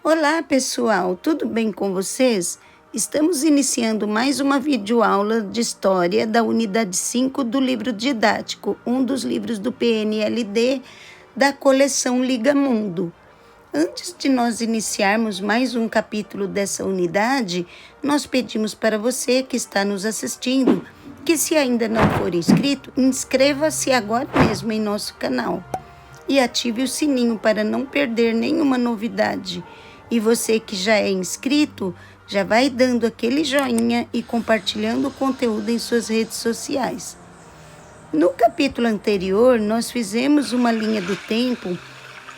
Olá pessoal, tudo bem com vocês? Estamos iniciando mais uma videoaula de História da Unidade 5 do livro didático, um dos livros do PNLD da coleção Liga Mundo. Antes de nós iniciarmos mais um capítulo dessa unidade, nós pedimos para você que está nos assistindo que, se ainda não for inscrito, inscreva-se agora mesmo em nosso canal e ative o sininho para não perder nenhuma novidade. E você que já é inscrito, já vai dando aquele joinha e compartilhando o conteúdo em suas redes sociais. No capítulo anterior, nós fizemos uma linha do tempo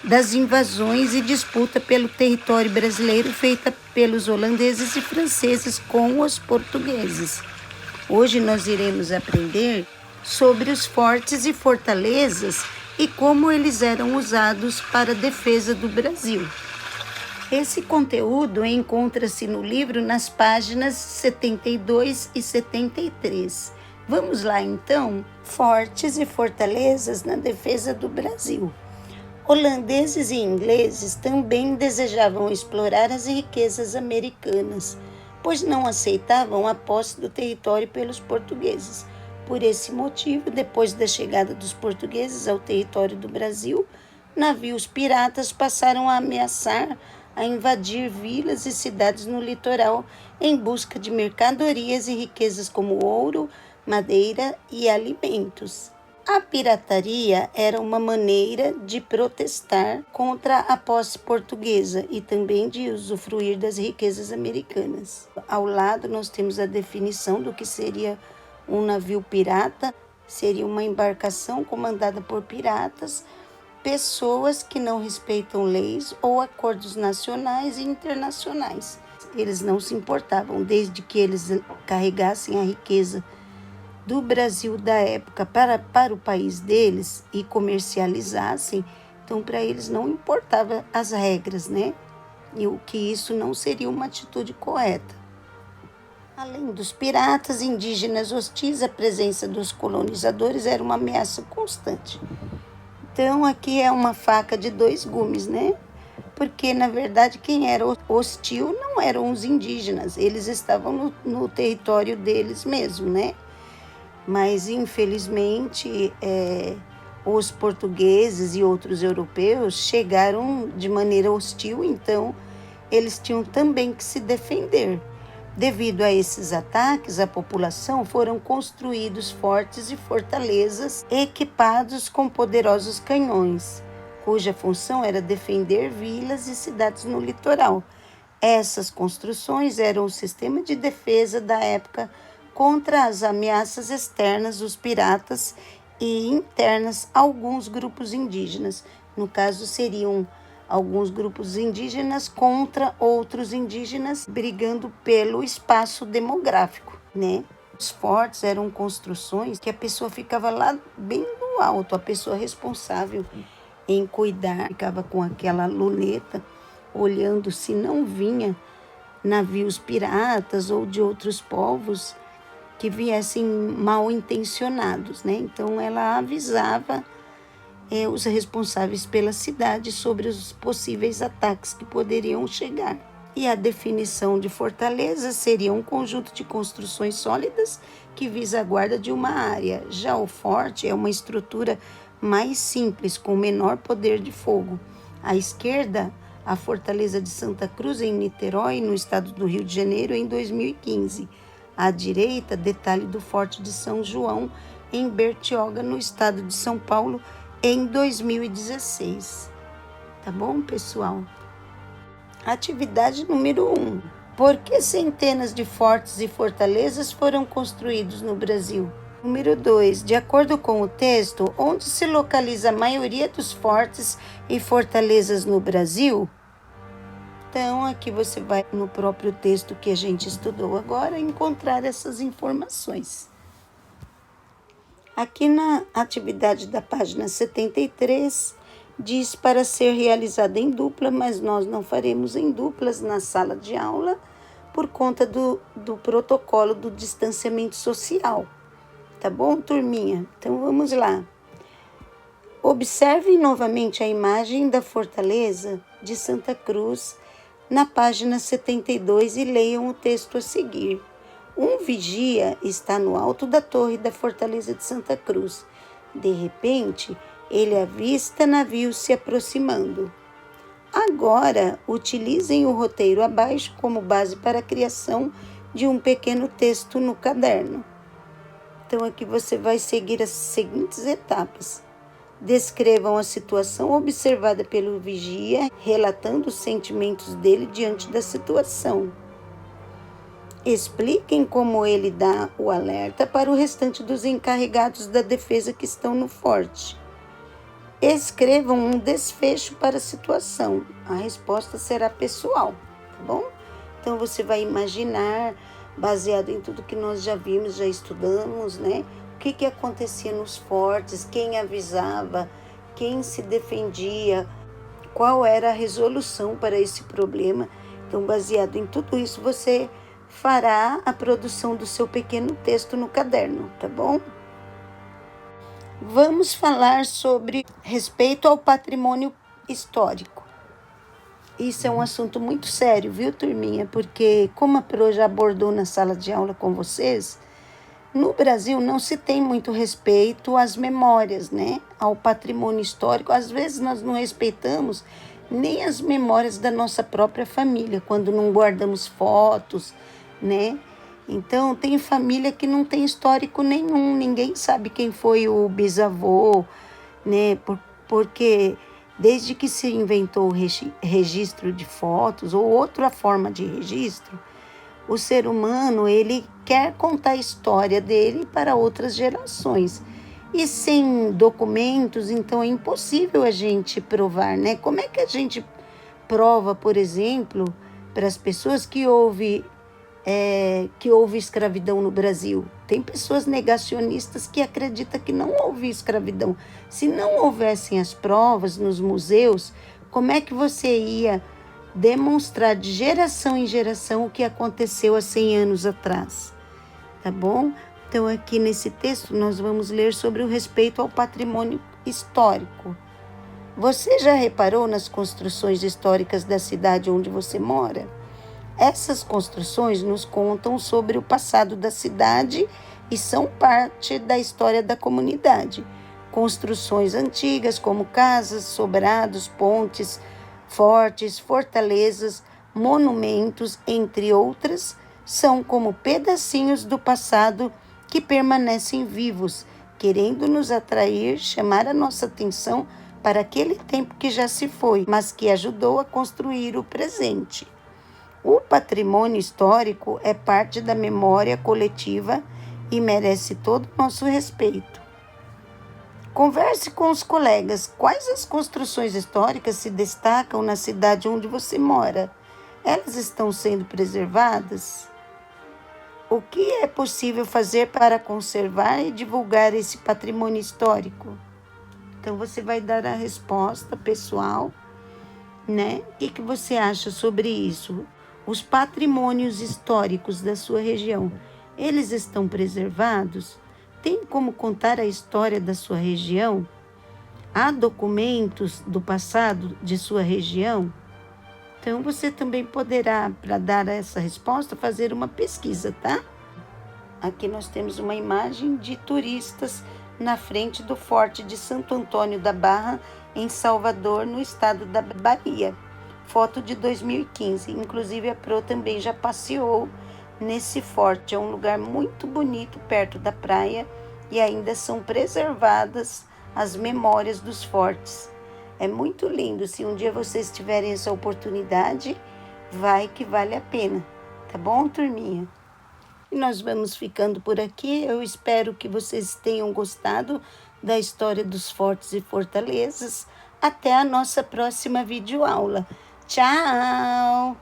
das invasões e disputa pelo território brasileiro feita pelos holandeses e franceses com os portugueses. Hoje nós iremos aprender sobre os fortes e fortalezas e como eles eram usados para a defesa do Brasil. Esse conteúdo encontra-se no livro nas páginas 72 e 73. Vamos lá então? Fortes e fortalezas na defesa do Brasil. Holandeses e ingleses também desejavam explorar as riquezas americanas, pois não aceitavam a posse do território pelos portugueses. Por esse motivo, depois da chegada dos portugueses ao território do Brasil, navios piratas passaram a ameaçar a invadir vilas e cidades no litoral em busca de mercadorias e riquezas como ouro, madeira e alimentos. A pirataria era uma maneira de protestar contra a posse portuguesa e também de usufruir das riquezas americanas. Ao lado nós temos a definição do que seria um navio pirata. Seria uma embarcação comandada por piratas, pessoas que não respeitam leis ou acordos nacionais e internacionais. Eles não se importavam, desde que eles carregassem a riqueza do Brasil da época para o país deles e comercializassem. Então, para eles não importava as regras, né? E o que isso não seria uma atitude correta. Além dos piratas, indígenas hostis, a presença dos colonizadores era uma ameaça constante. Então, aqui é uma faca de dois gumes, né? Porque, na verdade, quem era hostil não eram os indígenas. Eles estavam no território deles mesmo, né? Mas, infelizmente, os portugueses e outros europeus chegaram de maneira hostil, então eles tinham também que se defender. Devido a esses ataques, a população foram construídos fortes e fortalezas equipados com poderosos canhões, cuja função era defender vilas e cidades no litoral. Essas construções eram o sistema de defesa da época contra as ameaças externas dos piratas e internas alguns grupos indígenas. No caso, seriam alguns grupos indígenas contra outros indígenas brigando pelo espaço demográfico, né? Os fortes eram construções que a pessoa ficava lá bem no alto, a pessoa responsável em cuidar, ficava com aquela luneta, olhando se não vinha navios piratas ou de outros povos que viessem mal intencionados, né? Então ela avisava os responsáveis pela cidade sobre os possíveis ataques que poderiam chegar. E a definição de fortaleza seria um conjunto de construções sólidas que visa a guarda de uma área. Já o forte é uma estrutura mais simples, com menor poder de fogo. À esquerda, a fortaleza de Santa Cruz, em Niterói, no estado do Rio de Janeiro, em 2015. À direita, detalhe do Forte de São João, em Bertioga, no estado de São Paulo, em 2016. Tá bom, pessoal? Atividade número 1. Por que centenas de fortes e fortalezas foram construídos no Brasil? Número 2. De acordo com o texto, onde se localiza a maioria dos fortes e fortalezas no Brasil? Então, aqui você vai no próprio texto que a gente estudou agora encontrar essas informações. Aqui na atividade da página 73, diz para ser realizada em dupla, mas nós não faremos em duplas na sala de aula por conta do protocolo do distanciamento social. Tá bom, turminha? Então, vamos lá. Observe novamente a imagem da fortaleza de Santa Cruz na página 72 e leiam o texto a seguir. Um vigia está no alto da torre da fortaleza de Santa Cruz. De repente, ele avista navios se aproximando. Agora, utilizem o roteiro abaixo como base para a criação de um pequeno texto no caderno. Então, aqui você vai seguir as seguintes etapas. Descrevam a situação observada pelo vigia, relatando os sentimentos dele diante da situação. Expliquem como ele dá o alerta para o restante dos encarregados da defesa que estão no forte. Escrevam um desfecho para a situação. A resposta será pessoal, tá bom? Então, você vai imaginar, baseado em tudo que nós já vimos, já estudamos, né? O que acontecia nos fortes, quem avisava, quem se defendia, qual era a resolução para esse problema. Então, baseado em tudo isso, você fará a produção do seu pequeno texto no caderno, tá bom? Vamos falar sobre respeito ao patrimônio histórico. Isso é um assunto muito sério, viu, turminha? Porque, como a Pro já abordou na sala de aula com vocês, no Brasil não se tem muito respeito às memórias, né? Ao patrimônio histórico. Às vezes nós não respeitamos nem as memórias da nossa própria família, quando não guardamos fotos, né? Então, tem família que não tem histórico nenhum, ninguém sabe quem foi o bisavô, né? Porque desde que se inventou o registro de fotos ou outra forma de registro, o ser humano, ele quer contar a história dele para outras gerações. E sem documentos, então é impossível a gente provar, né? Como é que a gente prova, por exemplo, para as pessoas que houve escravidão no Brasil? Tem pessoas negacionistas que acreditam que não houve escravidão. Se não houvessem as provas nos museus, como é que você ia demonstrar de geração em geração o que aconteceu há 100 anos atrás? Tá bom? Então, aqui nesse texto, nós vamos ler sobre o respeito ao patrimônio histórico. Você já reparou nas construções históricas da cidade onde você mora? Essas construções nos contam sobre o passado da cidade e são parte da história da comunidade. Construções antigas como casas, sobrados, pontes, fortes, fortalezas, monumentos, entre outras, são como pedacinhos do passado que permanecem vivos, querendo nos atrair, chamar a nossa atenção para aquele tempo que já se foi, mas que ajudou a construir o presente. O patrimônio histórico é parte da memória coletiva e merece todo o nosso respeito. Converse com os colegas. Quais as construções históricas se destacam na cidade onde você mora? Elas estão sendo preservadas? O que é possível fazer para conservar e divulgar esse patrimônio histórico? Então, você vai dar a resposta pessoal, né? O que você acha sobre isso? Os patrimônios históricos da sua região, eles estão preservados? Tem como contar a história da sua região? Há documentos do passado de sua região? Então, você também poderá, para dar essa resposta, fazer uma pesquisa, tá? Aqui nós temos uma imagem de turistas na frente do Forte de Santo Antônio da Barra, em Salvador, no estado da Bahia. Foto de 2015. Inclusive, a Pro também já passeou nesse forte. É um lugar muito bonito, perto da praia, e ainda são preservadas as memórias dos fortes. É muito lindo. Se um dia vocês tiverem essa oportunidade, vai que vale a pena. Tá bom, turminha? E nós vamos ficando por aqui. Eu espero que vocês tenham gostado da história dos fortes e fortalezas. Até a nossa próxima videoaula. Tchau!